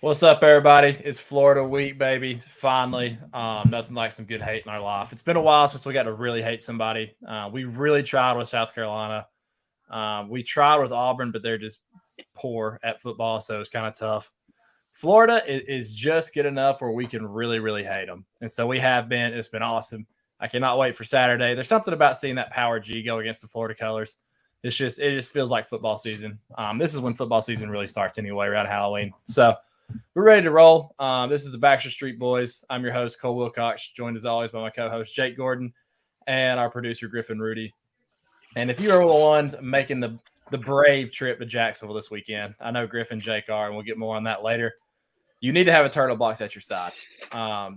What's up, everybody? It's Florida week, baby. Finally, nothing like some good hate in our life. It's been a while since we got to really hate somebody. We really tried with South Carolina. We tried with Auburn, but they're just poor at football, so it's kind of tough. Florida is just good enough where we can really, really hate them, and so we have been. It's been awesome. I cannot wait for Saturday. There's something about seeing that Power G go against the Florida colors. It just feels like football season. This is when football season really starts anyway, around Halloween. So we're ready to roll. This is the Baxter Street Boys. I'm your host, Cole Wilcox, joined as always by my co-host, Jake Gordon, and our producer, Griffin Rudy. And if you are the ones making the brave trip to Jacksonville this weekend, I know Griffin, Jake are, and we'll get more on that later. You need to have a turtle box at your side.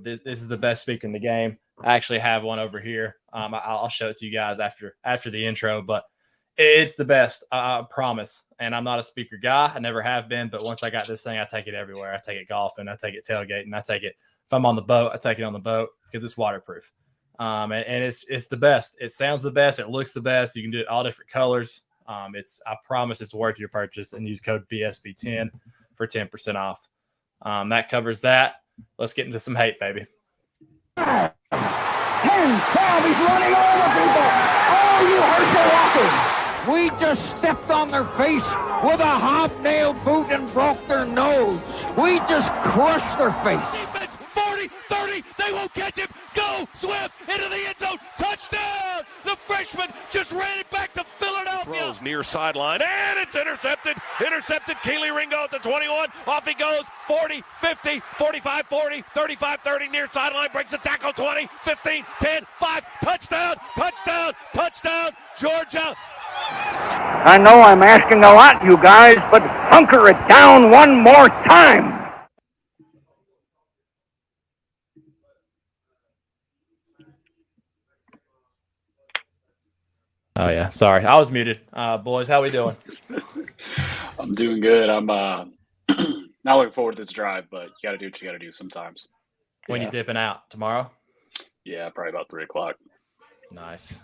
This is the best speaker in the game. I actually have one over here. I'll show it to you guys after the intro, but it's the best, I promise. And I'm not a speaker guy. I never have been. But once I got this thing, I take it everywhere. I take it golfing. I take it tailgating. I take it if I'm on the boat. I take it on the boat because it's waterproof. And it's the best. It sounds the best. It looks the best. You can do it all different colors. I promise it's worth your purchase. And use code BSB10 for 10% off. That covers that. Let's get into some hate, baby. 10, 12, he's running over people. Oh, you hurt the walking. We just stepped on their face with a hobnail boot and broke their nose. We just crushed their face. Defense, 40, 30, they won't catch him. Go, Swift, into the end zone. Touchdown! The freshman just ran it back to Philadelphia. Throws near sideline, and it's intercepted. Intercepted, Keely Ringo at the 21. Off he goes, 40, 50, 45, 40, 35, 30, near sideline. Breaks the tackle, 20, 15, 10, 5. Touchdown, touchdown, touchdown, Georgia. I know I'm asking a lot, you guys, but hunker it down one more time. Oh, yeah. Sorry. I was muted. Boys, how we doing? I'm doing good. I'm not looking forward to this drive, but you got to do what you got to do sometimes. When you dipping out? Tomorrow? Yeah, probably about 3 o'clock. Nice.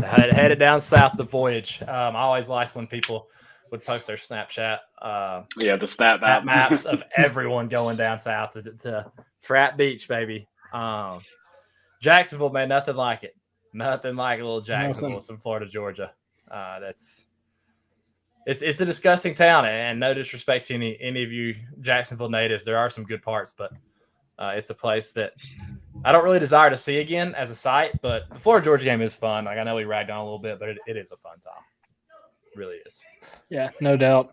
Headed down south, the voyage. I always liked when people would post their Snapchat. The snap maps of everyone going down south to Frat Beach, baby. Jacksonville, man, nothing like it. Nothing like a little Jacksonville, some Florida, Georgia. It's a disgusting town, and no disrespect to any of you Jacksonville natives. There are some good parts, but it's a place that I don't really desire to see again as a site. But the Florida Georgia game is fun. Like, I know we ragged on a little bit, but it is a fun time. It really is. Yeah, no doubt.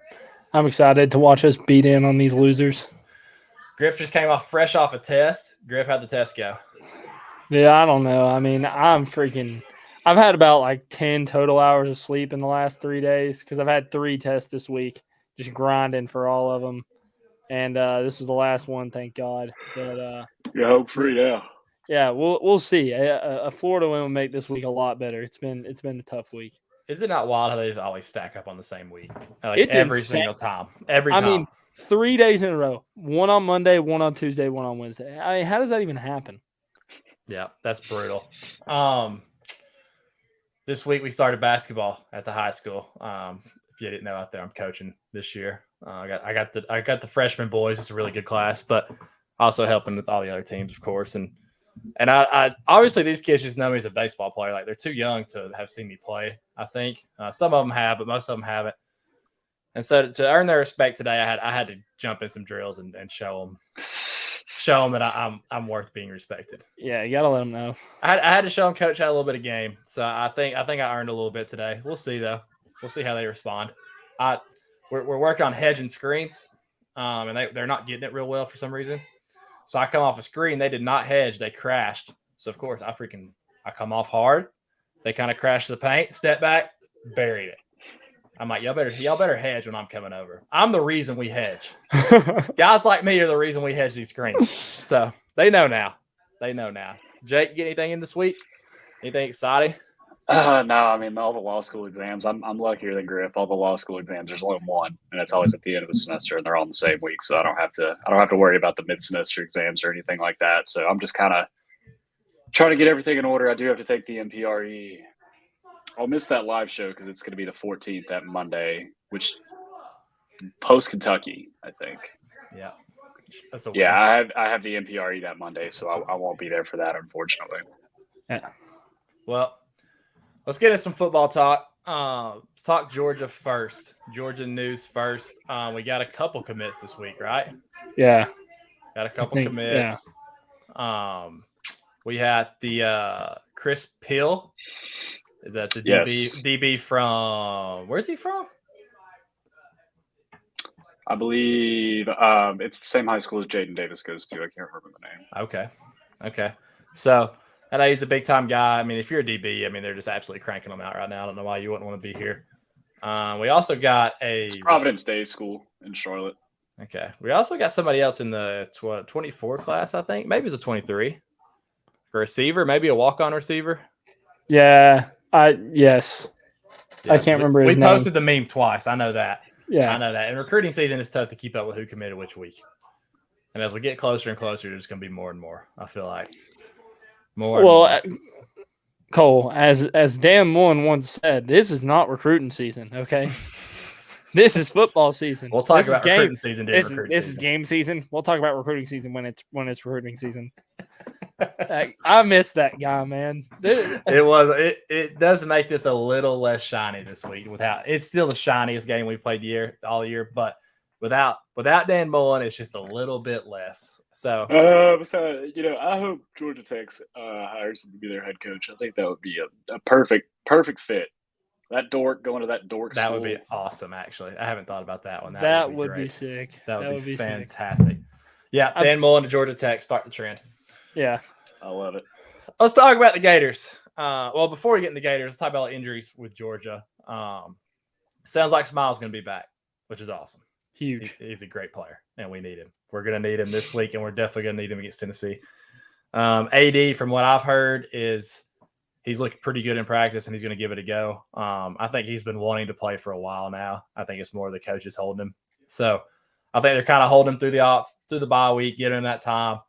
I'm excited to watch us beat in on these losers. Griff just came fresh off a test. Griff, how'd the test go? Yeah, I don't know. I mean, I've had about like 10 total hours of sleep in the last 3 days because I've had 3 tests this week, just grinding for all of them. And this was the last one, thank God. But you're hope free now. Yeah, we'll see. A Florida win will make this week a lot better. It's been a tough week. Is it not wild how they just always stack up on the same week? Like it's every insane. single time. Every time. I mean, 3 days in a row. One on Monday, one on Tuesday, one on Wednesday. I mean, how does that even happen? Yeah, that's brutal. This week we started basketball at the high school. If you didn't know out there, I'm coaching this year. I got the freshman boys. It's a really good class, but also helping with all the other teams, of course. And I obviously these kids just know me as a baseball player. Like, they're too young to have seen me play. I think some of them have, but most of them haven't. And so to earn their respect today, I had to jump in some drills and show them that I'm worth being respected. Yeah, you gotta let them know. I had to show them Coach had a little bit of game, so I think I earned a little bit today. We'll see though. We'll see how they respond. We're working on hedging screens, and they're not getting it real well for some reason. So I come off a screen, they did not hedge, they crashed. So of course I come off hard. They kind of crashed the paint, step back, buried it. I'm like, y'all better hedge when I'm coming over. I'm the reason we hedge. Guys like me are the reason we hedge these screens. So they know now. Jake, get anything in this week? Anything exciting? No, I mean, all the law school exams. I'm luckier than Griff. All the law school exams, there's only one, and it's always at the end of the semester, and they're all in the same week. So I don't have to worry about the mid-semester exams or anything like that. So I'm just kind of trying to get everything in order. I do have to take the MPRE. I'll miss that live show because it's going to be the 14th that Monday, which post Kentucky, I think. Yeah. That's a win. Yeah, I have the NPRE that Monday, so I won't be there for that, unfortunately. Yeah. Well, let's get into some football talk. Let's talk Georgia first. Georgia news first. We got a couple commits this week, right? Yeah. Got a couple commits. Yeah. We had the Chris Pill. Is that the DB from? Where's he from? I believe it's the same high school as Jaden Davis goes to. I can't remember the name. Okay. So, and he's a big time guy. I mean, if you're a DB, I mean, they're just absolutely cranking them out right now. I don't know why you wouldn't want to be here. We also got it's Providence Day School in Charlotte. Okay. We also got somebody else in the 24 class, I think. Maybe it's a 23. A receiver, maybe a walk-on receiver. Yeah. Yes. Yeah, I can't remember his name. We posted the meme twice. I know that. Yeah. I know that. And recruiting season is tough to keep up with who committed which week. And as we get closer and closer, there's going to be more and more. I feel like more. Cole, as Dan Mullen once said, this is not recruiting season. Okay, this is football season. We'll talk about recruiting season. This is game season. We'll talk about recruiting season when it's recruiting season. I miss that guy, man. It does make this a little less shiny this week. It's still the shiniest game we've played all year, but without Dan Mullen, it's just a little bit less. So, I hope Georgia Tech hires him to be their head coach. I think that would be a perfect fit. That dork going to that dork that school. would be awesome. Actually, I haven't thought about that one. That would be sick. That would be fantastic. Sick. Yeah, Dan Mullen to Georgia Tech, start the trend. Yeah, I love it. Let's talk about the Gators. Well, before we get into the Gators, let's talk about injuries with Georgia. Sounds like Smile's going to be back, which is awesome. Huge. He's a great player, and we need him. We're going to need him this week, and we're definitely going to need him against Tennessee. AD, from what I've heard, is he's looking pretty good in practice, and he's going to give it a go. I think he's been wanting to play for a while now. I think it's more the coaches holding him. So I think they're kind of holding him through the bye week, getting him that time.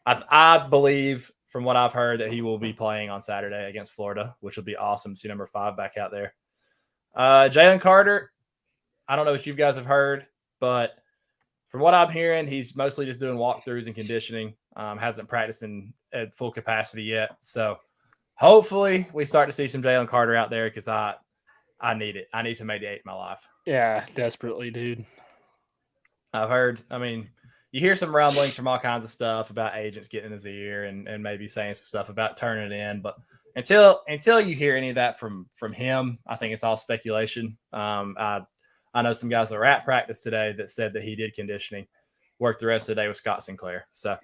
I believe, from what I've heard, that he will be playing on Saturday against Florida, which will be awesome to see number 5 back out there. Jalen Carter, I don't know what you guys have heard, but from what I'm hearing, he's mostly just doing walkthroughs and conditioning. Hasn't practiced at full capacity yet. So hopefully we start to see some Jalen Carter out there because I need it. I need some 88 in my life. Yeah, desperately, dude. I've heard, you hear some rumblings from all kinds of stuff about agents getting in his ear and maybe saying some stuff about turning it in. But until you hear any of that from him, I think it's all speculation. I know some guys that were at practice today that said that he did conditioning, worked the rest of the day with Scott Sinclair. So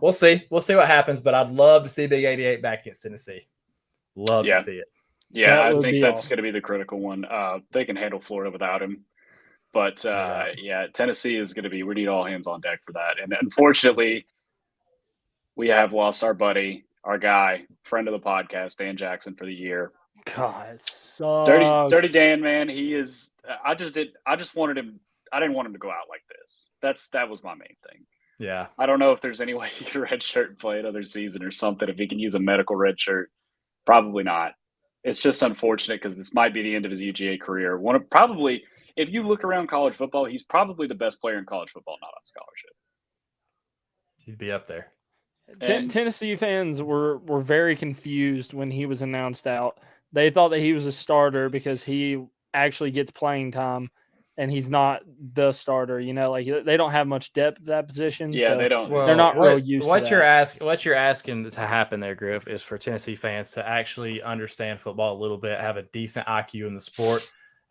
we'll see. We'll see what happens, but I'd love to see Big 88 back against Tennessee. Love to see it. Yeah, I think that's going to be the critical one. They can handle Florida without him. But, Tennessee is going to be – we need all hands on deck for that. And unfortunately, we have lost our buddy, our guy, friend of the podcast, Dan Jackson, for the year. God, it sucks. Dirty Dan, man. He is – I just wanted him – I didn't want him to go out like this. That was my main thing. Yeah. I don't know if there's any way he can red shirt and play another season or something. If he can use a medical red shirt, probably not. It's just unfortunate because this might be the end of his UGA career. If you look around college football, he's probably the best player in college football, not on scholarship. He'd be up there. Tennessee fans were very confused when he was announced out. They thought that he was a starter because he actually gets playing time, and he's not the starter. They don't have much depth at that position. Yeah, so they don't. They're not real used to that. What you're asking to happen there, Griff, is for Tennessee fans to actually understand football a little bit, have a decent IQ in the sport,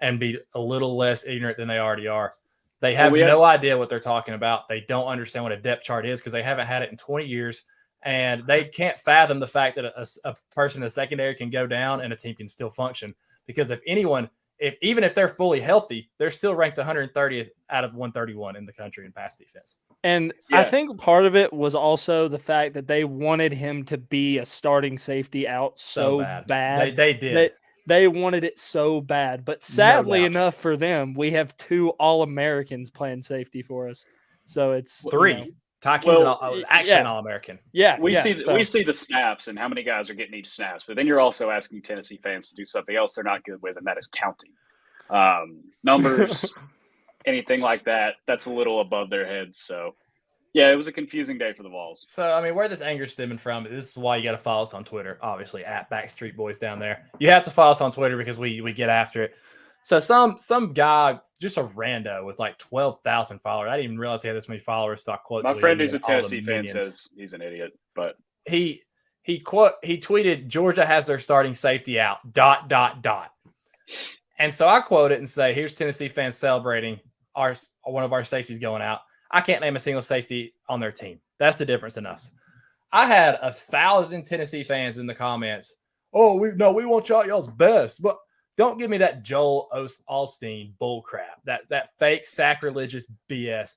and be a little less ignorant than they already are. They have no idea what they're talking about. They don't understand what a depth chart is because they haven't had it in 20 years, and they can't fathom the fact that a person in the secondary can go down and a team can still function. Because even if they're fully healthy, they're still ranked 130th out of 131 in the country in pass defense. And I think part of it was also the fact that they wanted him to be a starting safety out so bad. They did. They wanted it so bad. But sadly enough for them, we have 2 All-Americans playing safety for us. So it's 3. Tyke's an All-American. Yeah. We see the snaps and how many guys are getting each snaps, but then you're also asking Tennessee fans to do something else they're not good with, and that is counting. Numbers, anything like that, that's a little above their heads. So Yeah, it was a confusing day for the Vols. So, I mean, where this anger is stemming from, this is why you got to follow us on Twitter, obviously, at Backstreet Boys down there. You have to follow us on Twitter because we get after it. So some guy, just a rando with like 12,000 followers. I didn't even realize he had this many followers. So I quote My tweeted friend him who's a and all the Tennessee fan minions. says he's an idiot, but He tweeted, Georgia has their starting safety out, ... And so I quote it and say, here's Tennessee fans celebrating one of our safeties going out. I can't name a single safety on their team. That's the difference in us. I had 1,000 Tennessee fans in the comments. Oh, we want y'all's best, but don't give me that Joel Osteen bull crap. That fake sacrilegious BS.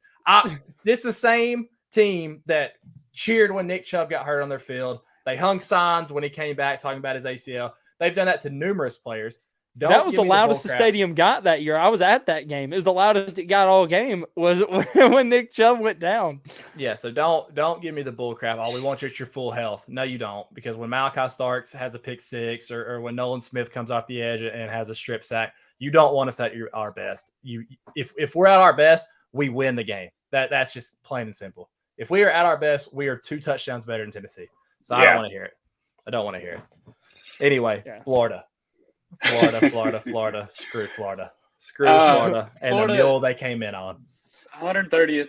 This is the same team that cheered when Nick Chubb got hurt on their field. They hung signs when he came back talking about his ACL. They've done that to numerous players. That was the loudest the stadium got that year. I was at that game. It was the loudest it got all game was when Nick Chubb went down. Yeah, so don't give me the bull crap. All we want is your full health. No, you don't, because when Malachi Starks has a pick six or when Nolan Smith comes off the edge and has a strip sack, you don't want us at our best. If we're at our best, we win the game. That's just plain and simple. If we are at our best, we are 2 touchdowns better than Tennessee. So I don't want to hear it. I don't want to hear it. Anyway, yeah. Florida. Screw Florida. And the mule they came in on. 130th,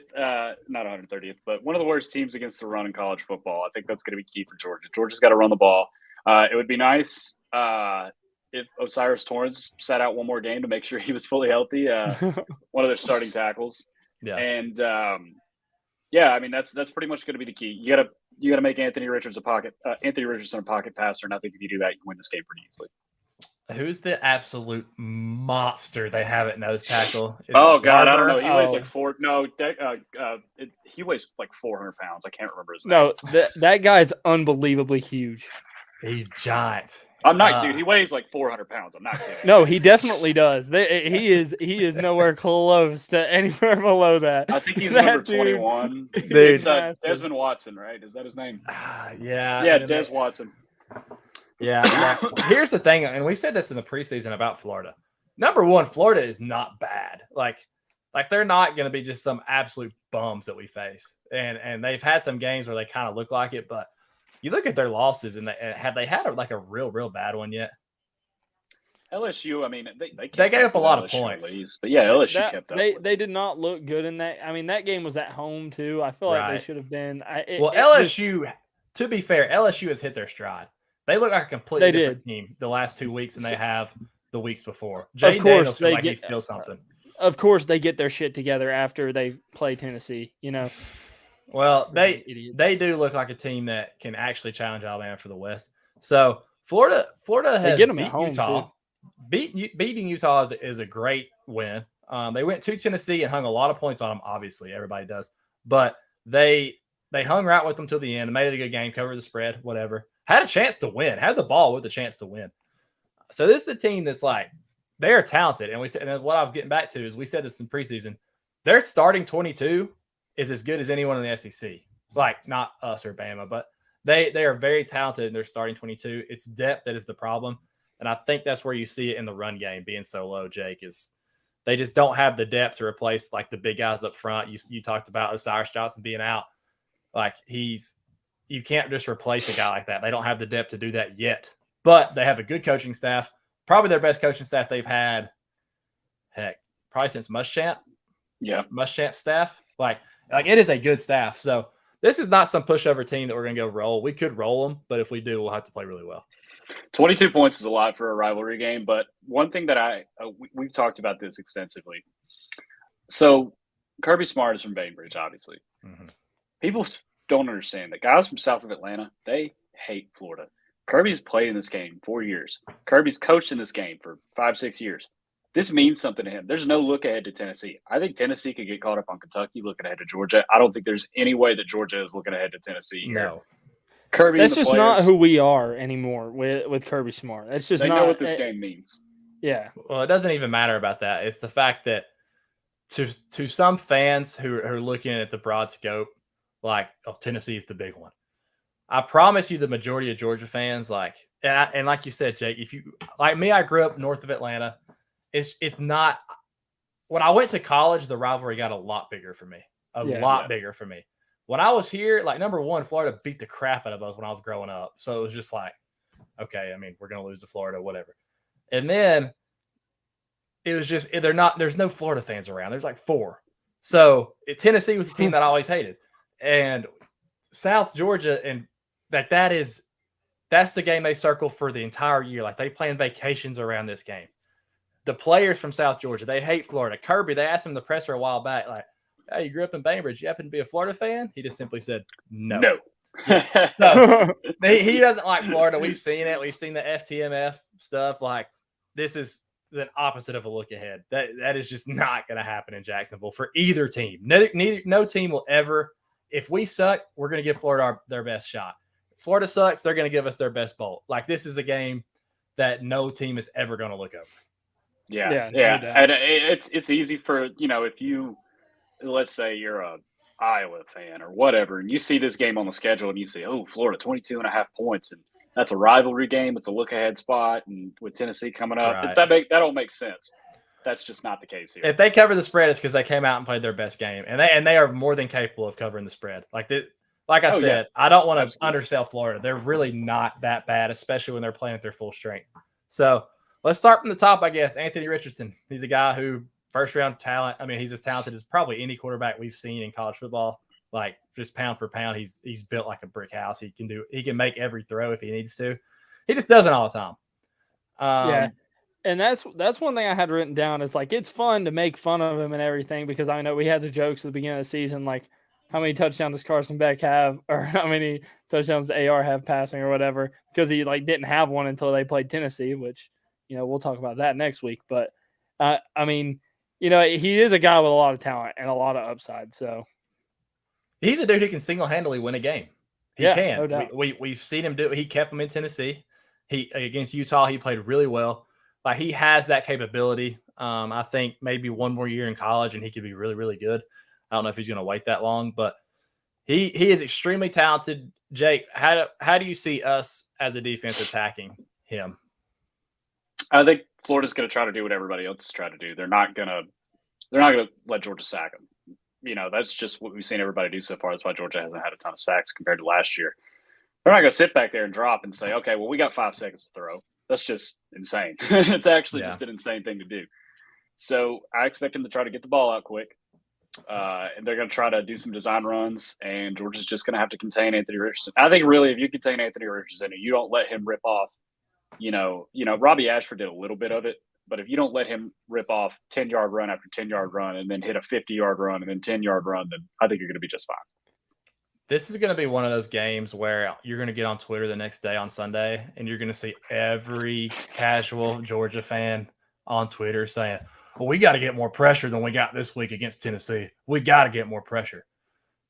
not 130th, but one of the worst teams against the run in college football. I think that's going to be key for Georgia. Georgia's got to run the ball. It would be nice if Osiris Torrance sat out one more game to make sure he was fully healthy. One of their starting tackles. Yeah. And I mean that's pretty much going to be the key. You got to make Anthony Richardson a pocket passer, and I think if you do that, you can win this game pretty easily. Who's the absolute monster they have at nose tackle? God, I don't know. He weighs like four. No, he weighs like 400 pounds. I can't remember his name. No, that guy's unbelievably huge. He's giant. I'm not, dude. He weighs like 400 pounds. I'm not kidding. No, he definitely does. He is nowhere close to anywhere below that. I think he's number 21. Dude, it's Desmond Watson, right? Is that his name? Yeah, Des Watson. Yeah. Here's the thing, and we said this in the preseason about Florida. Number one, Florida is not bad. Like they're not going to be just some absolute bums that we face. And they've had some games where they kind of look like it, but you look at their losses, and have they had a real bad one yet? LSU, I mean, they gave up a lot of points. But yeah, LSU kept up. They did not look good in that. I mean, that game was at home too. I feel like they should have been. LSU, to be fair, LSU has hit their stride. They look like a completely different team the last 2 weeks than they have the weeks before. Jay Daniels feels like he feels something. Of course, they get their shit together after they play Tennessee, Well, they do look like a team that can actually challenge Alabama for the West. So Florida has beat Utah. Beating Utah is a great win. They went to Tennessee and hung a lot of points on them. Obviously, everybody does. But they hung right with them till the end and made it a good game, covered the spread, whatever. Had a chance to win, had the ball with a chance to win. So this is a team that's like, they're talented. And what I was getting back to is we said this in preseason. Their starting 22 is as good as anyone in the SEC. Like, not us or Bama, but they are very talented in their starting 22. It's depth that is the problem. And I think that's where you see it in the run game being so low, Jake, is they just don't have the depth to replace like the big guys up front. You talked about Osiris Johnson being out. Like you can't just replace a guy like that. They don't have the depth to do that yet, but they have a good coaching staff, probably their best coaching staff they've had, probably since Muschamp. Yeah. Muschamp staff. Like it is a good staff. So this is not some pushover team that we're going to go roll. We could roll them, but if we do, we'll have to play really well. 22 points is a lot for a rivalry game, but one thing that we've talked about this extensively. So Kirby Smart is from Bainbridge, obviously. Mm-hmm. People don't understand that guys from south of Atlanta, they hate Florida. Kirby's played in this game 4 years. Kirby's coached in this game for 5-6 years. This means something to him. There's no look ahead to Tennessee. I think Tennessee could get caught up on Kentucky looking ahead to Georgia. I don't think there's any way that Georgia is looking ahead to Tennessee. No. Kirby, that's just not who we are anymore with Kirby Smart. That's just they not. They know what this game means. Yeah. Well, it doesn't even matter about that. It's the fact that to some fans who are looking at the broad scope, like, oh, Tennessee is the big one. I promise you, the majority of Georgia fans, and like you said, Jake, if you like me, I grew up north of Atlanta. It's not. When I went to college, the rivalry got a lot bigger for me. A lot bigger for me. When I was here, like number one, Florida beat the crap out of us when I was growing up. So it was just like, okay, I mean, we're going to lose to Florida, whatever. And then it was just, there's no Florida fans around. There's like 4. So Tennessee was a team that I always hated. And South Georgia, and that's the game they circle for the entire year. Like they plan vacations around this game. The players from South Georgia, they hate Florida. Kirby, they asked him in the presser a while back, like, hey, you grew up in Bainbridge. You happen to be a Florida fan? He just simply said, no. No. Yeah. So he doesn't like Florida. We've seen it. We've seen the FTMF stuff. Like, this is the opposite of a look ahead. That is just not going to happen in Jacksonville for either team. No team will ever. If we suck, we're going to give Florida their best shot. If Florida sucks, they're going to give us their best bolt. Like, this is a game that no team is ever going to look over. Yeah. No doubt. And it's easy for, if you, let's say you're a Iowa fan or whatever, and you see this game on the schedule and you say, oh, Florida 22.5 points, and that's a rivalry game. It's a look ahead spot. And with Tennessee coming up, Right. that don't make sense. That's just not the case here. If they cover the spread, it's because they came out and played their best game, and they are more than capable of covering the spread. Like I said, I don't want to undersell Florida. They're really not that bad, especially when they're playing at their full strength. So let's start from the top, I guess. Anthony Richardson. He's a guy who first round talent. I mean, he's as talented as probably any quarterback we've seen in college football. Like, just pound for pound, he's built like a brick house. He can make every throw if he needs to. He just doesn't all the time. Yeah. And that's one thing I had written down is like, it's fun to make fun of him and everything, because I know we had the jokes at the beginning of the season, like how many touchdowns does Carson Beck have, or how many touchdowns does AR have passing or whatever, because he like didn't have one until they played Tennessee, which, we'll talk about that next week. But I mean, he is a guy with a lot of talent and a lot of upside. So he's a dude who can single-handedly win a game. He can. No doubt. We've seen him do it. He kept him in Tennessee. Against Utah, he played really well. Like, he has that capability. I think maybe one more year in college and he could be really, really good. I don't know if he's going to wait that long, but he is extremely talented. Jake, how do you see us as a defense attacking him? I think Florida's going to try to do what everybody else is trying to do. They're not going to let Georgia sack him. That's just what we've seen everybody do so far. That's why Georgia hasn't had a ton of sacks compared to last year. They're not going to sit back there and drop and say, okay, well, we got 5 seconds to throw. That's just insane. It's actually just an insane thing to do. So I expect them to try to get the ball out quick. And they're going to try to do some design runs, and Georgia's just going to have to contain Anthony Richardson. I think really if you contain Anthony Richardson and you don't let him rip off, Robbie Ashford did a little bit of it, but if you don't let him rip off 10-yard run after 10-yard run and then hit a 50-yard run and then 10-yard run, then I think you're going to be just fine. This is going to be one of those games where you're going to get on Twitter the next day on Sunday, and you're going to see every casual Georgia fan on Twitter saying, well, we got to get more pressure than we got this week against Tennessee. We got to get more pressure.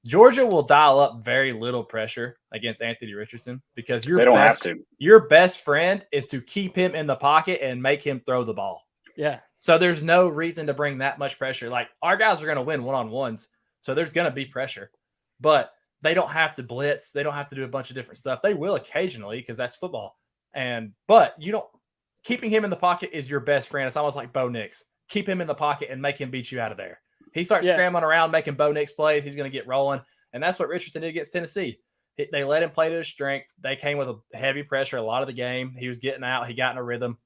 Georgia will dial up very little pressure against Anthony Richardson because your best friend is to keep him in the pocket and make him throw the ball. Yeah. So there's no reason to bring that much pressure. Like, our guys are going to win one-on-ones, so there's going to be pressure. But they don't have to blitz. They don't have to do a bunch of different stuff. They will occasionally because that's football. But keeping him in the pocket is your best friend. It's almost like Bo Nix. Keep him in the pocket and make him beat you out of there. He starts scrambling around, making Bo Nix plays. He's going to get rolling. And that's what Richardson did against Tennessee. They let him play to his strength. They came with a heavy pressure a lot of the game. He was getting out. He got in a rhythm.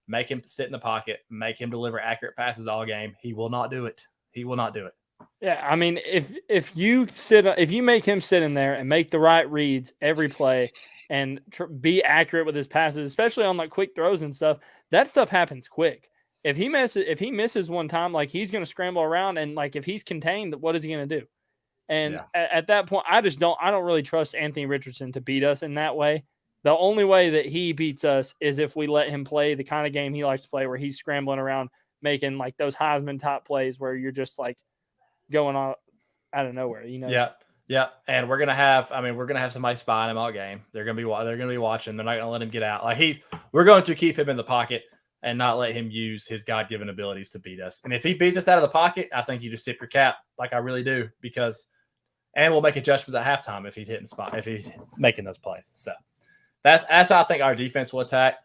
Make him sit in the pocket. Make him deliver accurate passes all game. He will not do it. He will not do it. Yeah, I mean, if you make him sit in there and make the right reads every play and be accurate with his passes, especially on like quick throws and stuff, that stuff happens quick. If he misses one time, like, he's going to scramble around, and like if he's contained, what is he going to do? And at that point, I don't really trust Anthony Richardson to beat us in that way. The only way that he beats us is if we let him play the kind of game he likes to play, where he's scrambling around, making like those Heisman top plays where you're just like going on out of nowhere, Yeah. And we're gonna have somebody spying him all game. They're gonna be watching. They're not gonna let him get out. Like, we're going to keep him in the pocket and not let him use his God-given abilities to beat us. And if he beats us out of the pocket, I think you just tip your cap, like I really do, and we'll make adjustments at halftime if he's hitting the spot, if he's making those plays. So that's how I think our defense will attack.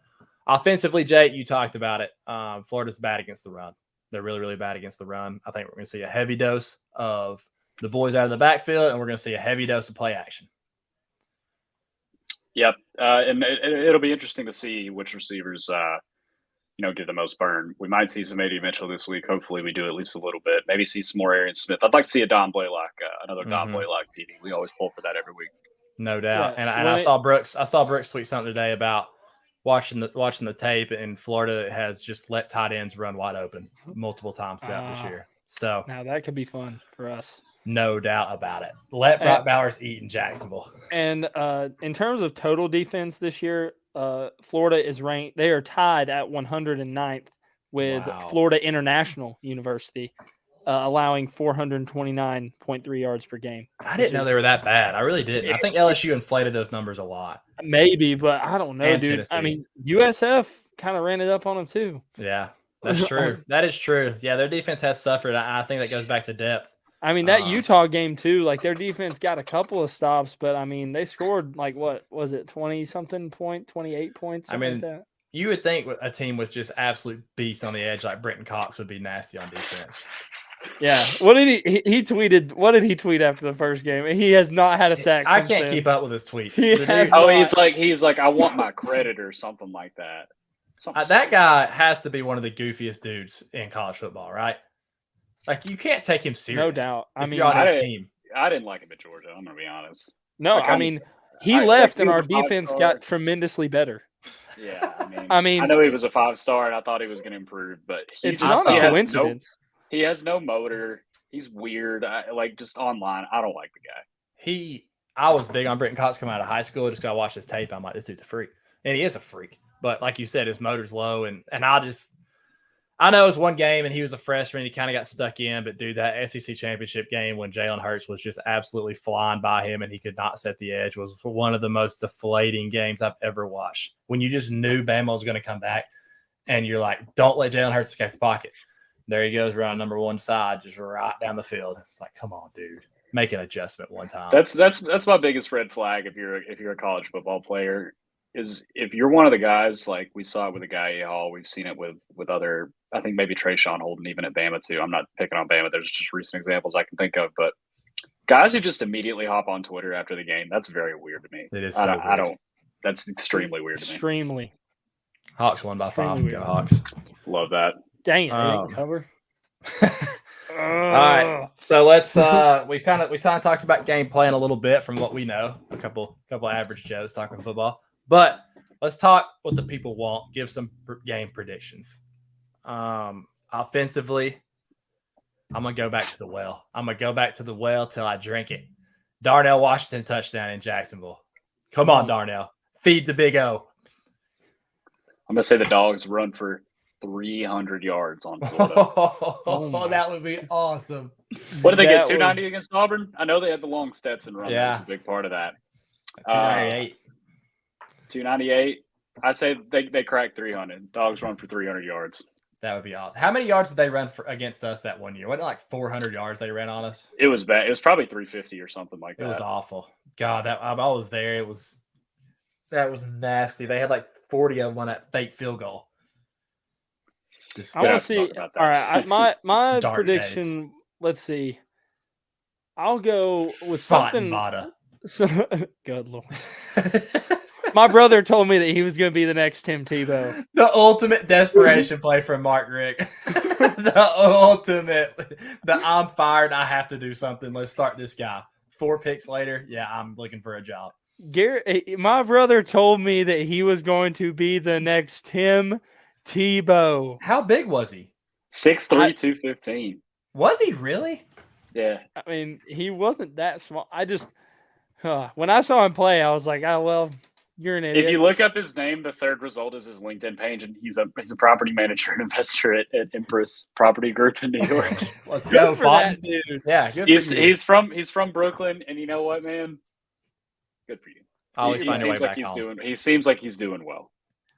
Offensively, Jake, you talked about it. Florida's bad against the run. They're really, really bad against the run. I think we're going to see a heavy dose of the boys out of the backfield, and we're going to see a heavy dose of play action. Yep, and it'll be interesting to see which receivers, get the most burn. We might see some A.D. Mitchell this week. Hopefully, we do at least a little bit. Maybe see some more Arian Smith. I'd like to see a Don Blaylock, another Don Blaylock TD. We always pull for that every week. No doubt. Yeah, and I saw Brooks. I saw Brooks tweet something today about watching the tape, and Florida has just let tight ends run wide open multiple times throughout this year. So now that could be fun for us. No doubt about it. Let Brock Bowers eat in Jacksonville. And in terms of total defense this year, Florida is ranked. They are tied at 109th with Florida International University, allowing 429.3 yards per game. I didn't know they were that bad. I really didn't. I think LSU inflated those numbers a lot. Maybe, but I don't know, and dude. Tennessee. I mean, USF kind of ran it up on them too. Yeah, that's true. That is true. Yeah, their defense has suffered. I think that goes back to depth. I mean, that Utah game too, like their defense got a couple of stops, but I mean, they scored like, what was it, 20-something point, 28 points? I mean, like that. You would think a team with just absolute beasts on the edge like Brenton Cox would be nasty on defense. Yeah. What did he tweeted? What did he tweet after the first game? He has not had a sack. I can't keep up with his tweets. He's like, I want my credit or something like that. That guy has to be one of the goofiest dudes in college football, right? Like, you can't take him serious. No doubt. I mean, on his team. I didn't like him at Georgia. I'm going to be honest. No, I mean, he left and our defense got tremendously better. Yeah, I know he was a 5-star and I thought he was going to improve, but it's not a coincidence. He has no motor. He's weird. Just online, I don't like the guy. I was big on Brenton Cox coming out of high school. Just got to watch his tape. I'm like, this dude's a freak. And he is a freak. But like you said, his motor's low. And I know it was one game and he was a freshman. He kind of got stuck in. But, dude, that SEC championship game when Jalen Hurts was just absolutely flying by him and he could not set the edge was one of the most deflating games I've ever watched. When you just knew Bama was going to come back and you're like, don't let Jalen Hurts escape the pocket. There he goes around number one side, just right down the field. It's like, come on, dude. Make an adjustment one time. That's my biggest red flag if you're a college football player. Is if you're one of the guys, like we saw it with the guy Hall, we've seen it with other, I think maybe Trayshawn Holden, even at Bama too. I'm not picking on Bama. There's just recent examples I can think of, but guys who just immediately hop on Twitter after the game, that's very weird to me. It is. That's extremely weird to me. Extremely. Hawks won by 5. Go Hawks. Love that. Dang it, they didn't cover. All right, so let's we kind of talked about game plan a little bit from what we know. A couple average Joes talking football. But let's talk what the people want. Give some game predictions. Offensively, I'm going to go back to the well. I'm going to go back to the well till I drink it. Darnell Washington touchdown in Jacksonville. Come on, Darnell. Feed the Big O. I'm going to say the Dogs run for 300 yards on Florida. That would be awesome. What did they get, 290 against Auburn? I know they had the long Stetson run. Yeah. That was a big part of that. 298. 298. I say they crack 300. Dogs run for 300 yards. That would be awesome. How many yards did they run against us that one year? Wasn't it like 400 yards they ran on us? It was bad. It was probably 350 or something like that. It was awful. God, I was there. That was nasty. They had like 40 of them on that fake field goal. I want to see. All right, my prediction. Days. Let's see. I'll go with something. Good Lord. My brother told me that he was going to be the next Tim Tebow. The ultimate desperation play from Mark Rick. I'm fired. I have to do something. Let's start this guy. 4 picks later. Yeah, I'm looking for a job. My brother told me that he was going to be the next Tim Tebow. How big was he? 6'3", 215. Was he really? Yeah. I mean, he wasn't that small. When I saw him play, I was like, oh, well, you're an idiot. If you look up his name, the third result is his LinkedIn page, and he's a property manager and investor at Empress Property Group in New York. Let's go, that dude. Yeah, good he's from Brooklyn, and you know what, man? Good for you. Always find a way back home. He seems like he's doing well.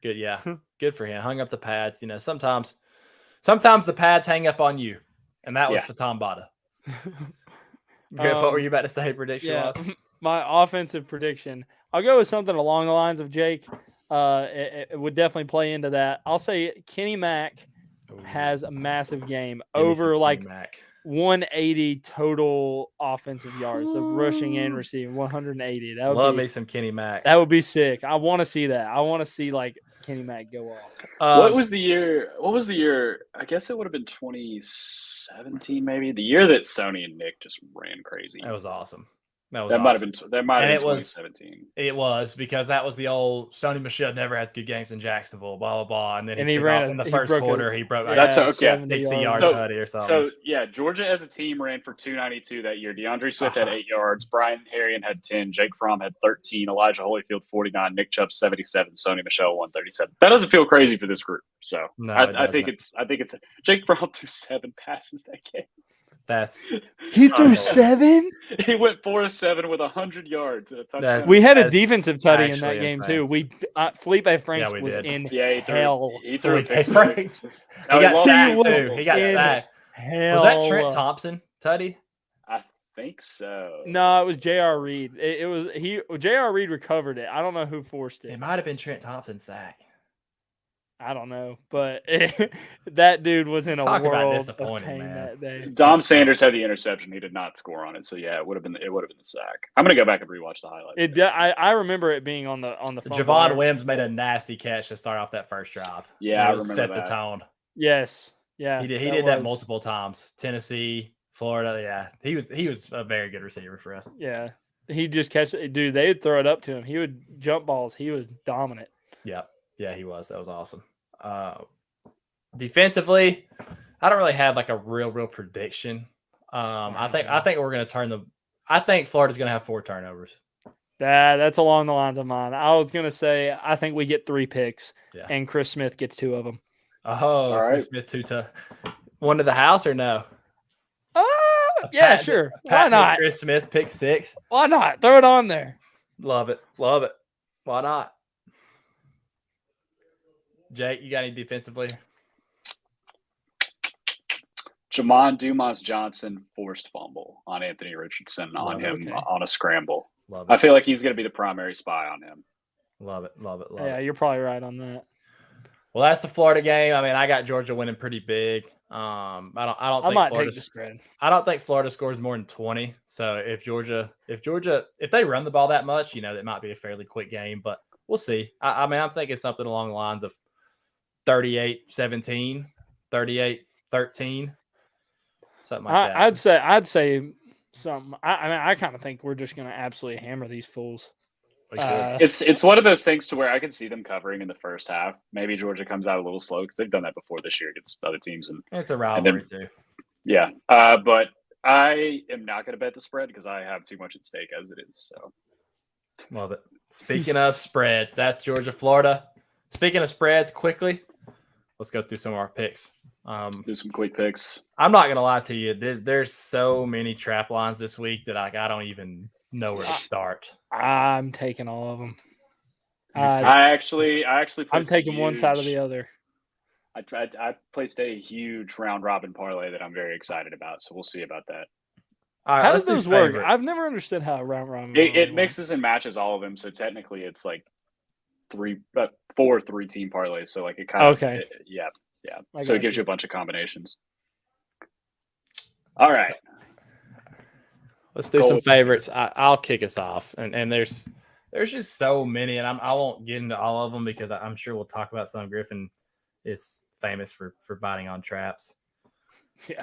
Good, yeah. Good for him. Hung up the pads. You know, sometimes the pads hang up on you, and that was for Tom Bada. What were you about to say? Prediction wise? My offensive prediction. I'll go with something along the lines of Jake. It would definitely play into that. I'll say Kenny Mack has a massive game over like 180 total offensive yards, so rushing and receiving 180. That would Love be me some Kenny Mack. that would be sick. I want to see that. I want to see like Kenny Mack go off. What was the year? I guess it would have been 2017, maybe the year that Sony and Nick just ran crazy. That was awesome. That awesome. Might have been 2017. It was because that was the old Sony Michel never has good games in Jacksonville, blah blah blah, and then he took ran off in the first quarter. He broke like that's okay. 60-yard tutty or something. So yeah, Georgia as a team ran for 292 that year. DeAndre Swift had 8 yards. Brian Harrion had 10. Jake Fromm had 13. Elijah Holyfield 49. Nick Chubb 77. Sony Michel 137. That doesn't feel crazy for this group. So no, I think it's Jake Fromm threw 7 passes that game. He threw 7. He went 4 of 7 with 100 yards and a touchdown. We had a defensive tutty in that game insane. too. Felipe Franks was in hell. He threw Felipe Franks. He got sacked too. He got sacked. Hell. Was that Trent Thompson tutty? I think so. No, it was J.R. Reed. J.R. Reed recovered it. I don't know who forced it. It might have been Trent Thompson's sack. I don't know, but that dude was in a world of pain man. that day. Dom Sanders had the interception. He did not score on it. So yeah, it would have been the sack. I'm gonna go back and rewatch the highlights. I remember it being on the phone. Javon Wims made a nasty catch to start off that first drive. Yeah, I remember set that. the tone. Yes, yeah, he did that multiple times. Tennessee, Florida, yeah, he was a very good receiver for us. Yeah, he just catch it, dude. They'd throw it up to him. He would jump balls. He was dominant. Yeah, he was. That was awesome. Defensively, I don't really have like a real prediction. I think we're going to turn I think Florida's going to have 4 turnovers. That's along the lines of mine. I was going to say I think we get 3 picks, and Chris Smith gets 2 of them. Oh, all right. Chris Smith 2 to one to the house or no? Yeah, sure. Why not? Chris Smith pick 6. Why not? Throw it on there. Love it. Why not? Jake, you got any defensively? Jamon Dumas-Johnson forced fumble on Anthony Richardson on a scramble. Love it. I feel like he's going to be the primary spy on him. Love it. Yeah, you're probably right on that. Well, that's the Florida game. I mean, I got Georgia winning pretty big. I don't think take the spread. I don't think Florida scores more than 20. So if they run the ball that much, that might be a fairly quick game, but we'll see. I mean, I'm thinking something along the lines of 38-17, 38-13, something like that. I'd say something. I kind of think we're just going to absolutely hammer these fools. It's one of those things to where I can see them covering in the first half. Maybe Georgia comes out a little slow because they've done that before this year against other teams, and it's a rivalry too. Yeah, but I am not going to bet the spread because I have too much at stake as it is. So love it. Speaking of spreads, that's Georgia, Florida. Speaking of spreads, quickly, let's go through some of our picks. Do some quick picks. I'm not going to lie to you. There's so many trap lines this week that I don't even know where to start. I'm taking all of them. I actually I'm taking one side or the other. I placed a huge round robin parlay that I'm very excited about. So we'll see about that. All right, how does those work? I've never understood how a round robin. It mixes and matches all of them. So technically, it's like 4 3-team parlays. So like it kind of yeah. So it gives you a bunch of combinations. All right. Let's do some favorites. I'll kick us off, and there's just so many, and I won't get into all of them because I'm sure we'll talk about some. Griffin is famous for biting on traps. Yeah.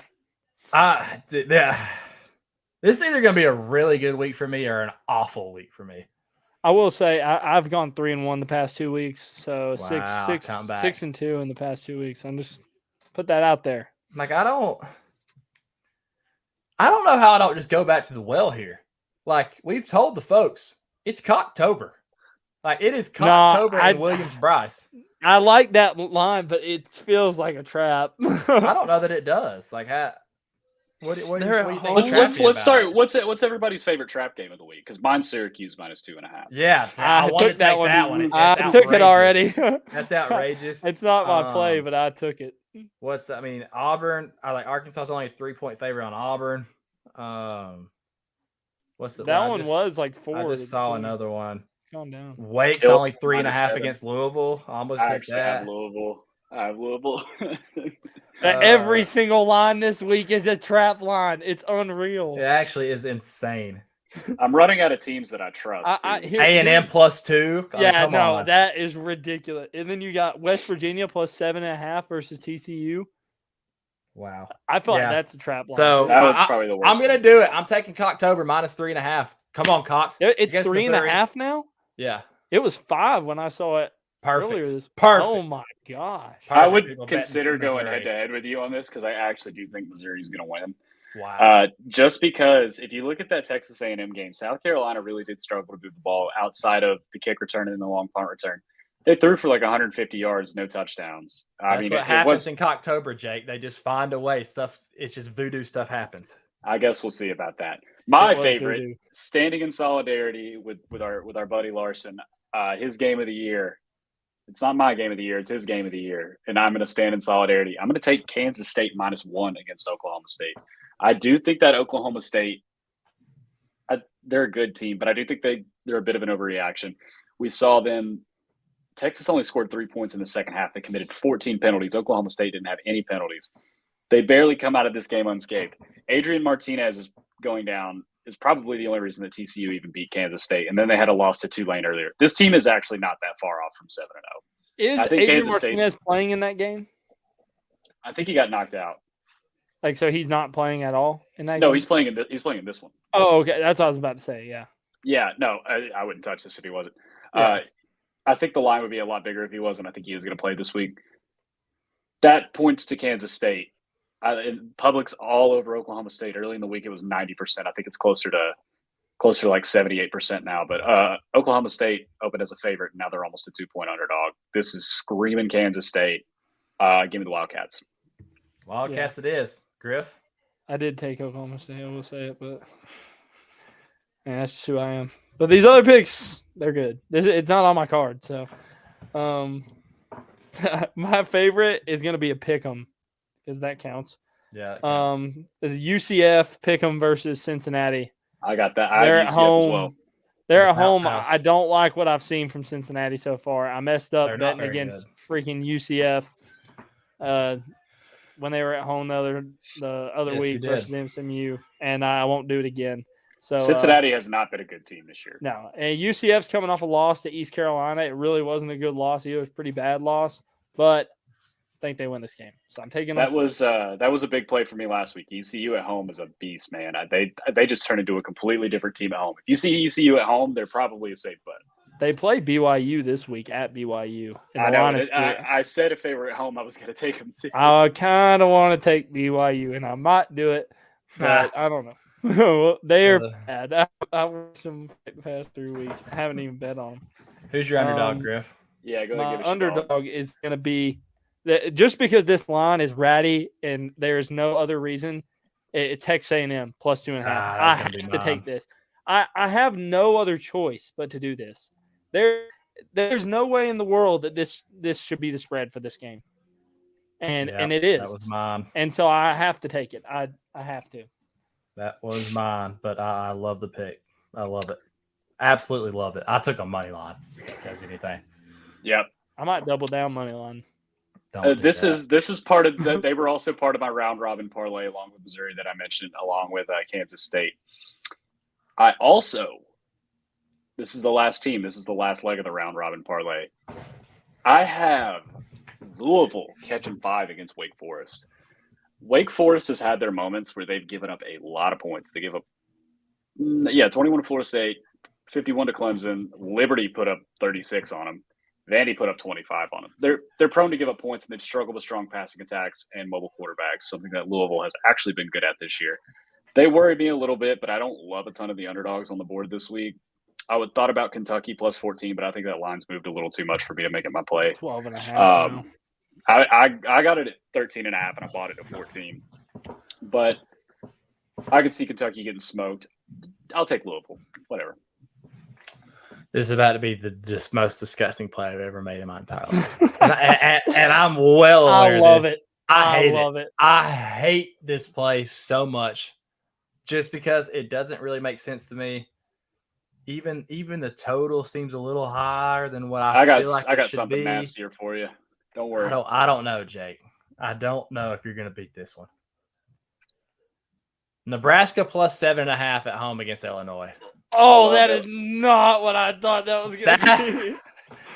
This is either going to be a really good week for me or an awful week for me. I will say I've gone 3-1 the past 2 weeks, so wow, 6-2 in the past 2 weeks. I'm just put that out there. Like I don't know how I don't just go back to the well here. Like we've told the folks, it's Cocktober. Like it is Cocktober in Williams-Brice. I like that line, but it feels like a trap. I don't know that it does. Like what do you think? Let's start. What's everybody's favorite trap game of the week? Because mine's Syracuse -2.5. Yeah, I took that one. I took it already. That's outrageous. It's not my play, but I took it. Auburn. I like Arkansas's only a 3-point favorite on Auburn. What's the that one was like 4. I just saw another one. It's gone down. Wake's only 3.5 against Louisville. I almost took that. I have Louisville. Every single line this week is a trap line. It's unreal. It actually is insane. I'm running out of teams that I trust. A&M +2. Yeah, no, that is ridiculous. And then you got West Virginia +7.5 versus TCU. Wow. I feel like that's a trap line. So that was probably the worst. I'm going to do it. I'm taking Cocktober -3.5. Come on, Cox. It's 3.5 now? Yeah. It was 5 when I saw it. Perfect. Oh, my gosh. I would consider going head-to-head with you on this because I actually do think Missouri's going to win. Wow. Just because if you look at that Texas A&M game, South Carolina really did struggle to move the ball outside of the kick return and the long punt return. They threw for like 150 yards, no touchdowns. That's what happens in Cocktober, Jake. They just find a way. It's just voodoo stuff happens. I guess we'll see about that. My favorite, standing in solidarity with our buddy Larson, his game of the year. It's not my game of the year. It's his game of the year. And I'm going to stand in solidarity. I'm going to take Kansas State -1 against Oklahoma State. I do think that Oklahoma State, they're a good team, but I do think they're a bit of an overreaction. We saw them. Texas only scored 3 points in the second half. They committed 14 penalties. Oklahoma State didn't have any penalties. They barely come out of this game unscathed. Adrian Martinez is going down is probably the only reason that TCU even beat Kansas State. And then they had a loss to Tulane earlier. This team is actually not that far off from 7-0. Is Adrian Martinez playing in that game? I think he got knocked out. Like, so he's not playing at all in that game? No, he's playing in this one. Oh, okay. That's what I was about to say, yeah. Yeah, no, I wouldn't touch this if he wasn't. Yeah. I think the line would be a lot bigger if he wasn't. I think he is going to play this week. That points to Kansas State. Public's all over Oklahoma State. Early in the week, it was 90%. I think it's closer to like 78% now. But Oklahoma State opened as a favorite. Now they're almost a 2-point underdog. This is screaming Kansas State. Give me the Wildcats. Wildcats it is. Griff? I did take Oklahoma State. I will say it, but that's just who I am. But these other picks, they're good. It's not on my card. So my favorite is going to be a pick 'em. Because that counts. Yeah. The UCF Pick'em versus Cincinnati. I got that. They're at home. As well. They're at home. House. I don't like what I've seen from Cincinnati so far. I messed up betting against freaking UCF when they were at home the other week versus MSMU, and I won't do it again. So Cincinnati has not been a good team this year. No, and UCF's coming off a loss to East Carolina. It really wasn't a good loss. It was a pretty bad loss, but think they win this game. So I'm taking that was a big play for me last week. ECU at home is a beast, man. They just turned into a completely different team at home. If you see ECU at home, they're probably a safe bet. They play BYU this week at BYU. I know. I said if they were at home, I was going to take them. I kind of want to take BYU, and I might do it, but I don't know. They're bad. I watched them the past 3 weeks. I haven't even bet on them. Who's your underdog, Griff? Yeah, go ahead. My underdog is going to be just because this line is ratty and there's no other reason. It's Texas A&M +2.5. I have to take this. I have no other choice but to do this. There's no way in the world that this should be the spread for this game, and it is. That was mine, and so I have to take it. I have to. That was mine, but I love the pick. I love it. Absolutely love it. I took a money line. If that tells you anything. Yep. I might double down money line. This is part of the, they were also part of my round robin parlay along with Missouri that I mentioned, along with Kansas State. This is the last team. This is the last leg of the round robin parlay. I have Louisville catching 5 against Wake Forest. Wake Forest has had their moments where they've given up a lot of points. They give up, 21 to Florida State, 51 to Clemson. Liberty put up 36 on them. Vandy put up 25 on them. They're prone to give up points, and they've struggled with strong passing attacks and mobile quarterbacks, something that Louisville has actually been good at this year. They worry me a little bit, but I don't love a ton of the underdogs on the board this week. I would thought about Kentucky +14, but I think that line's moved a little too much for me to make it my play. 12.5. I got it at 13.5, and I bought it at 14. But I could see Kentucky getting smoked. I'll take Louisville. Whatever. This is about to be the most disgusting play I've ever made in my entire life. and I'm well aware of this. I love it. I hate this play so much just because it doesn't really make sense to me. Even the total seems a little higher than what I feel like it should be. I got something nastier for you. Don't worry. I don't know, Jake. I don't know if you're going to beat this one. Nebraska plus 7.5 at home against Illinois. Oh, that is not what I thought that was going to be.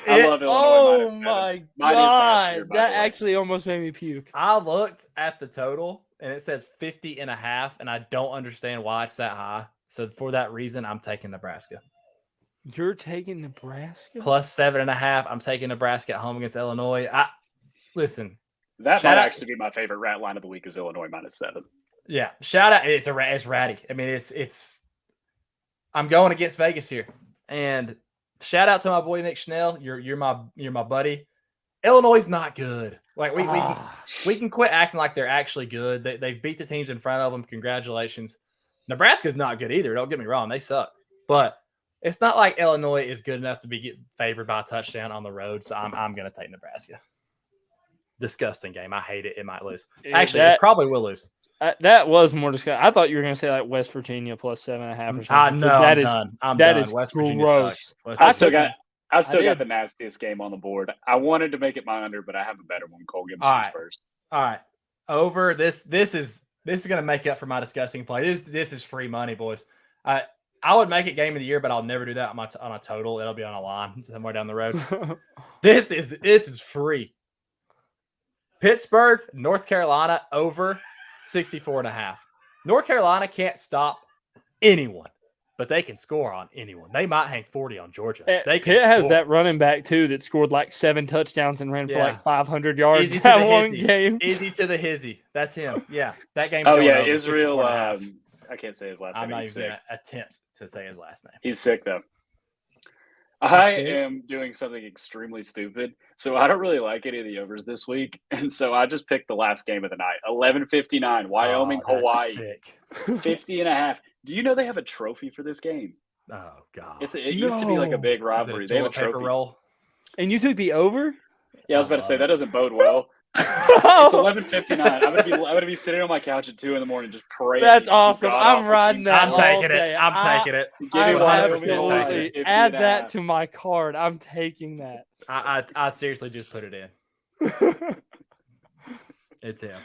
I love Illinois. Oh -7. my God. That actually almost made me puke. I looked at the total and it says 50.5, and I don't understand why it's that high. So for that reason, I'm taking Nebraska. You're taking Nebraska? Plus 7.5. I'm taking Nebraska at home against Illinois. Listen. That might actually be my favorite rat line of the week is Illinois -7. Yeah. Shout out. It's ratty. I mean, it's I'm going against Vegas here. And shout out to my boy Nick Schnell. You're my buddy. Illinois is not good. Like we can quit acting like they're actually good. They've beat the teams in front of them. Congratulations. Nebraska's not good either. Don't get me wrong. They suck. But it's not like Illinois is good enough to be getting favored by a touchdown on the road. So I'm going to take Nebraska. Disgusting game. I hate it. It might lose. Actually, it probably will lose. That was more disgusting. I thought you were going to say like West Virginia plus 7.5 or something. No, I'm done. I'm done. West Virginia gross. I still got the nastiest game on the board. I wanted to make it my under, but I have a better one. Cole, give me first. All right. Over. This is going to make up for my disgusting play. This is free money, boys. I would make it game of the year, but I'll never do that on a total. It'll be on a line somewhere down the road. This is free. Pittsburgh, North Carolina over 64.5. North Carolina can't stop anyone, but they can score on anyone. They might hang 40 on Georgia. Pitt has that running back too that scored like 7 touchdowns and ran for like 500 yards. Easy to the one game. Easy to the hizzy. That's him. Yeah, that game. Oh yeah, Israel. I can't say his last name. I'm not even going to attempt to say his last name. He's sick though. I am doing something extremely stupid. So I don't really like any of the overs this week. And so I just picked the last game of the night. 11:59, Wyoming, Hawaii. Sick. 50.5. Do you know they have a trophy for this game? Oh, God. It used to be like a big rivalry. They have a trophy. Roll? And you took the over? Yeah, I was about to say that doesn't bode well. It's 11:59. I'm gonna be sitting on my couch at 2 a.m. just praying. That's awesome. I'm riding that. I'm taking it. I'm taking it. I will absolutely add that to my card. I'm taking that. I seriously just put it in. It's him.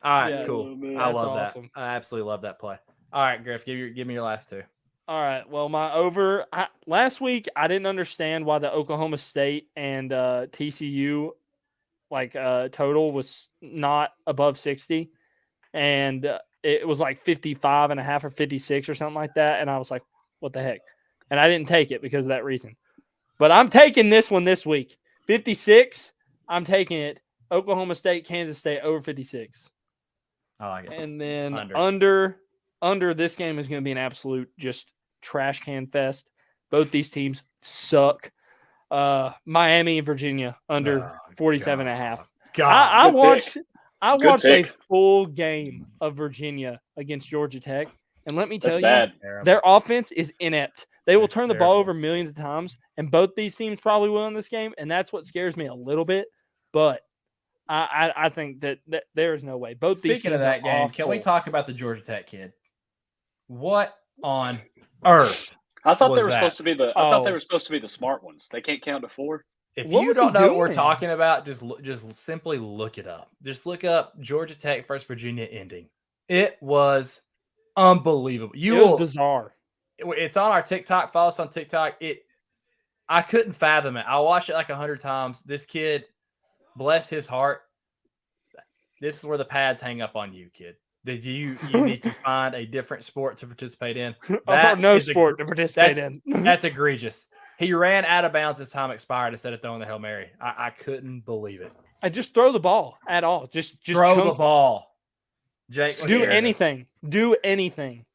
All right, cool. I love that. I absolutely love that play. All right, Griff, give me your last two. All right. Well, my over last week, I didn't understand why the Oklahoma State and TCU total was not above 60, and it was like 55.5 or 56 or something like that. And I was like, what the heck? And I didn't take it because of that reason. But I'm taking this one this week. 56. I'm taking it. Oklahoma State, Kansas State over 56. I like it. And then under this game is going to be an absolute just trash can fest. Both these teams suck. Miami and Virginia under 47.5. I watched a full game of Virginia against Georgia Tech, and let me tell you, their offense is inept. They will turn the ball over millions of times, and both these teams probably will in this game, and that's what scares me a little bit. But I think that there is no way. Speaking of that game, can we talk about the Georgia Tech kid? What on earth? I thought they were supposed to be the. I thought they were supposed to be the smart ones. They can't count to 4. If you don't know what we're talking about, just simply look it up. Just look up Georgia Tech versus Virginia ending. It was unbelievable. It was bizarre. It's on our TikTok. Follow us on TikTok. I couldn't fathom it. I watched it like 100 times. This kid, bless his heart. This is where the pads hang up on you, kid. Did you need to find a different sport to participate in? Sport to participate in. That's egregious. He ran out of bounds as time expired instead of throwing the Hail Mary. I couldn't believe it. I just throw the ball at all. Just throw the ball. Jake, do anything. Do anything.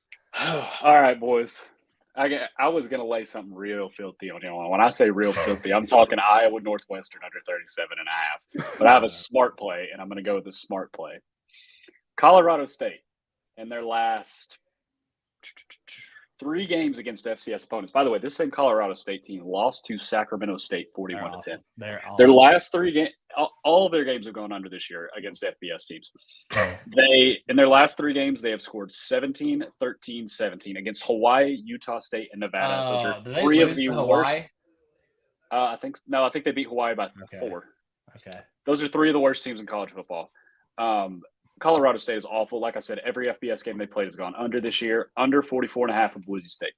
All right, boys. I was going to lay something real filthy on you. When I say real filthy, I'm talking Iowa Northwestern under 37.5. But I have a smart play, and I'm going to go with the smart play. Colorado State in their last 3 games against FCS opponents. By the way, this same Colorado State team lost to Sacramento State 41-10. Their last 3 games, all of their games have gone under this year against FBS teams. In their last 3 games, they have scored 17, 13, 17 against Hawaii, Utah State, and Nevada. Those are 3 of the worst. I think they beat Hawaii by 4. Okay. Those are three of the worst teams in college football. Colorado State is awful. Like I said, every FBS game they played has gone under this year, under 44.5 of Boise State.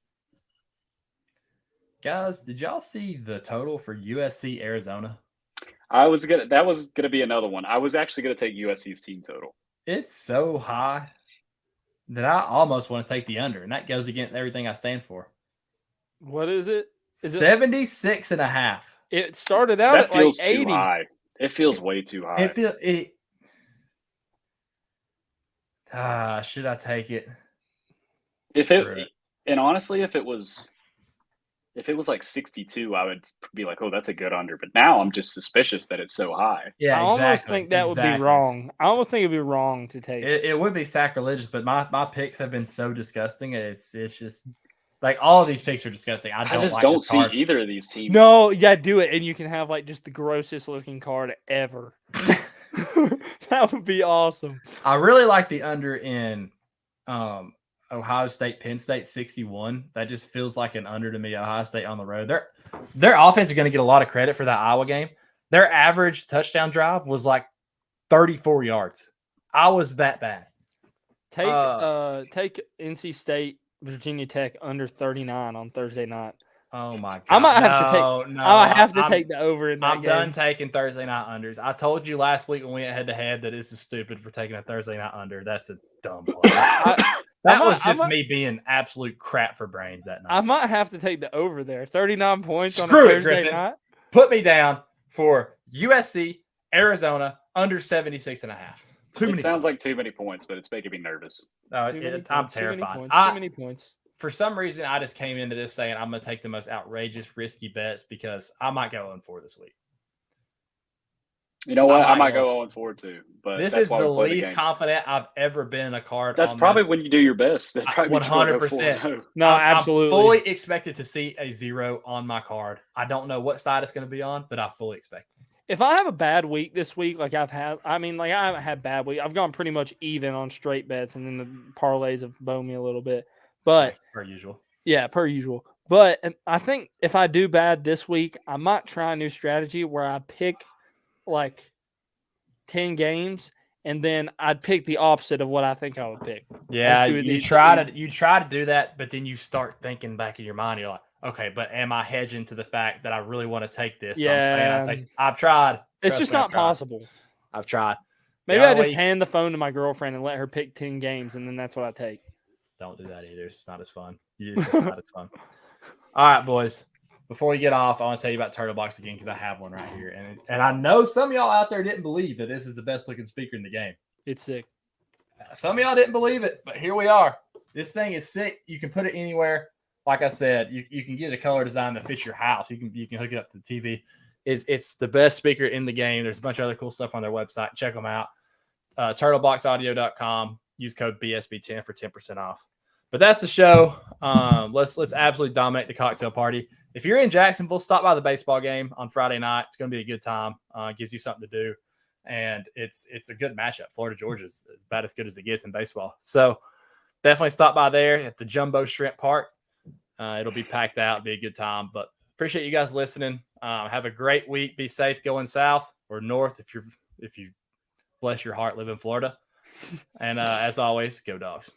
Guys, did y'all see the total for USC Arizona? That was gonna be another one. I was actually gonna take USC's team total. It's so high that I almost want to take the under, and that goes against everything I stand for. What is it? 76.5. It started out at like 80. Too high. It feels way too high. Should I take it? And honestly, if it was like 62, I would be like, oh, that's a good under. But now I'm just suspicious that it's so high. Yeah, I almost think that would be wrong. I almost think it'd be wrong to take it. It would be sacrilegious, but my picks have been so disgusting. It's just like all of these picks are disgusting. I don't see either of these teams. No, you gotta do it, and you can have like just the grossest looking card ever. That would be awesome. I really like the under in Ohio State, Penn State 61. That just feels like an under to me. Ohio State on the road. Their offense is going to get a lot of credit for that Iowa game. Their average touchdown drive was like 34 yards. I was that bad. Take NC State, Virginia Tech under 39 on Thursday night. Oh my god! I might have to take the over in that game. I'm done taking Thursday night unders. I told you last week when we went head to head that this is stupid for taking a Thursday night under. That's a dumb play. That was just me being absolute crap for brains that night. I might have to take the over there. 39 points on a Thursday night. Put me down for USC, Arizona under 76.5. It sounds like too many points, but it's making me nervous. I'm terrified. Too many points. For some reason, I just came into this saying I'm going to take the most outrageous, risky bets because I might go 0-4 this week. You know what? I might go 0-4 too. But this is the least confident I've ever been in a card. That's probably when you do your best. 100%. No, absolutely. I'm fully expected to see a 0 on my card. I don't know what side it's going to be on, but I fully expect it. If I have a bad week this week, I haven't had bad week. I've gone pretty much even on straight bets, and then the parlays have boned me a little bit. But per usual. Yeah, per usual. But I think if I do bad this week, I might try a new strategy where I pick like 10 games and then I'd pick the opposite of what I think I would pick. Yeah, you try to do that, but then you start thinking back in your mind, you're like, okay, but am I hedging to the fact that I really want to take this? Yeah. So I've tried. It's just not possible. I've tried. Maybe I just hand the phone to my girlfriend and let her pick 10 games, and then that's what I take. Don't do that either. It's not as fun. It's just not as fun. All right, boys. Before we get off, I want to tell you about Turtle Box again because I have one right here. And I know some of y'all out there didn't believe that this is the best looking speaker in the game. It's sick. Some of y'all didn't believe it, but here we are. This thing is sick. You can put it anywhere. Like I said, you can get a color design that fits your house. You can hook it up to the TV. It's the best speaker in the game. There's a bunch of other cool stuff on their website. Check them out. turtleboxaudio.com. Use code BSB10 for 10% off. But that's the show. Let's absolutely dominate the cocktail party. If you're in Jacksonville, stop by the baseball game on Friday night. It's going to be a good time. Gives you something to do, and it's a good matchup. Florida Georgia is about as good as it gets in baseball. So definitely stop by there at the Jumbo Shrimp Park. It'll be packed out. It'll be a good time. But appreciate you guys listening. Have a great week. Be safe going south or north if you bless your heart live in Florida. And as always, go Dogs.